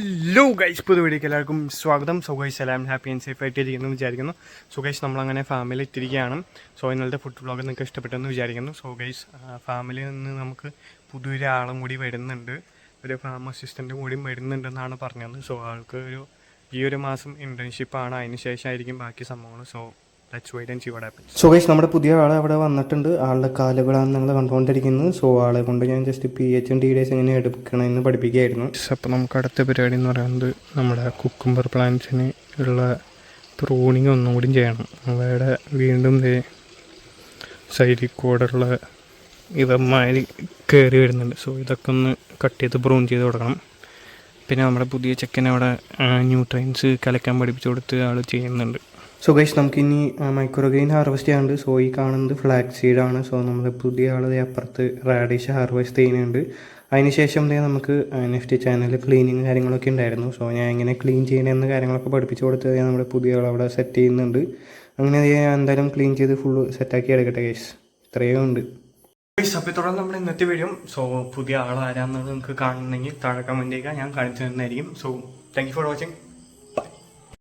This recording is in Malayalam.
ഹലോ ഗൈസ്, പുതിയ വീഡിയോക്ക് എല്ലാവർക്കും സ്വാഗതം. സോ ഗൈസ്, എല്ലാം ഹാപ്പി ആൻഡ് സേഫ് ആയിട്ടിരിക്കുന്നു വിചാരിക്കുന്നു. സോ ഗൈസ്, നമ്മളങ്ങനെ ഫാമിലി ഇട്ടിരിക്കുകയാണ്. സോ ഇന്നലത്തെ ഫുഡ് വ്ളോഗ് നിങ്ങൾക്ക് ഇഷ്ടപ്പെട്ടെന്ന് വിചാരിക്കുന്നു. സോ ഗൈസ്, ഫാമിലിയിൽ നിന്ന് നമുക്ക് പുതിയൊരാളും കൂടി വരുന്നുണ്ട്. ഒരു ഫാം അസിസ്റ്റൻ്റ് കൂടി വരുന്നുണ്ടെന്നാണ് പറഞ്ഞത്. സോ ആൾക്ക് ഈ ഒരു മാസം ഇൻറ്റേൺഷിപ്പാണ്. അതിന് ശേഷമായിരിക്കും ബാക്കി സംഭവങ്ങൾ. So let's wait and see what happens. So guys, നമ്മുടെ പുതിയ ആൾ അവിടെ വന്നിട്ടുണ്ട്. ആളുടെ കാലുകളാണ് നിങ്ങൾ കണ്ടുകൊണ്ടിരിക്കുന്നത്. സോ ആളെ കൊണ്ട് ഞാൻ ജസ്റ്റ് PhD എങ്ങനെ എടുക്കണമെന്ന് പഠിപ്പിക്കുകയായിരുന്നു. അപ്പോൾ നമുക്ക് അടുത്ത പരിപാടി എന്ന് പറയുന്നത് നമ്മുടെ കുക്കുംബർ പ്ലാന്റ്സിന് ഉള്ള പ്രൂണിങ് ഒന്നും കൂടി ചെയ്യണം. അവയുടെ വീണ്ടും സൈഡിൽ കൂടെയുള്ള ഇതമാതിരി കയറി വരുന്നുണ്ട്. സോ ഇതൊക്കെ ഒന്ന് കട്ട് ചെയ്ത് പ്രൂൺ ചെയ്ത് കൊടുക്കണം. പിന്നെ നമ്മുടെ പുതിയ ചെക്കൻ അവിടെ ന്യൂട്രൈൻസ് കലക്കാൻ പഠിപ്പിച്ചു കൊടുത്ത് ആൾ ചെയ്യുന്നുണ്ട്. സോ ഗൈസ്, നമുക്കിനി മൈക്രോഗ്രെയിൻ ഹാർവെസ്റ്റ് ചെയ്യാനുണ്ട്. സോ ഈ കാണുന്നത് ഫ്ലാക്സ് സീഡാണ്. സോ നമ്മുടെ പുതിയ ആൾ അപ്പുറത്ത് റാഡിഷ് ഹാർവെസ്റ്റ് ചെയ്യുന്നുണ്ട്. അതിനുശേഷം നമുക്ക് നെക്സ്റ്റ് ചാനലിൽ ക്ലീനിങ് കാര്യങ്ങളൊക്കെ ഉണ്ടായിരുന്നു. സോ ഞാൻ എങ്ങനെ ക്ലീൻ ചെയ്യണമെന്ന കാര്യങ്ങളൊക്കെ പഠിപ്പിച്ചു കൊടുത്ത് നമ്മുടെ പുതിയ ആൾ അവിടെ സെറ്റ് ചെയ്യുന്നുണ്ട്. അങ്ങനെ ഞാൻ എന്തായാലും ക്ലീൻ ചെയ്ത് ഫുള്ള് സെറ്റാക്കി എടുക്കട്ടെ ഗൈസ്. ഇത്രയും ഉണ്ട് ഗൈസ്. അപ്പോൾ തുടർന്ന് നമ്മുടെ ഇന്നത്തെ വീഡിയോ. സോ പുതിയ ആൾ ആരാണെന്ന് നിങ്ങൾക്ക് കാണണമെങ്കിൽ താഴെ കമൻറ്റ് ചെയ്യുക, ഞാൻ കാണിച്ചു തരുന്നതായിരിക്കും. So thank you for watching.